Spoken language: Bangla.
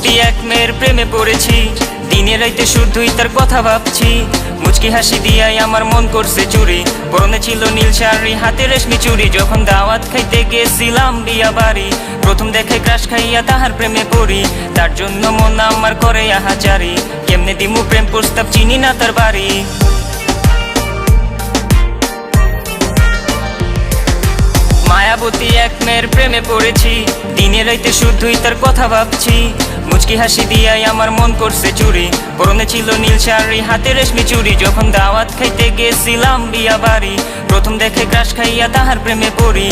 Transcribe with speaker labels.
Speaker 1: মায়াবতী এক মেয়ের প্রেমে পড়েছি, দিনে রাইতে শুধুই তার কথা ভাবছি। মুচকি হাসি দিয়াই আমার মন করছে চুরি, পরনে ছিল নীল শাড়ি, হাতে রেশমি চুড়ি। যখন দাওয়াত খাইতে গেছিলাম বিয়া বাড়ি, প্রথম দেখে ক্রাশ খাইয়া তাহার প্রেমে পড়ি। তার জন্য মন আমার করে আহাজারি, কেমনে দিমু প্রেম প্রস্তাব, চিনি না তার বাড়ি। মায়াবতী এক মেয়ের প্রেমে পড়েছি, দিনে রাইতে শুধুই তার কথা ভাবছি। মুচকি হাসি দিয়াই আমার মন করছে চুরি, পরনে ছিল নীল শাড়ি, হাতে রেশমি চুড়ি। যখন দাওয়াত খাইতে গেছিলাম বিয়া বাড়ি, প্রথম দেখে ক্রাশ খাইয়া তাহার প্রেমে পড়ি।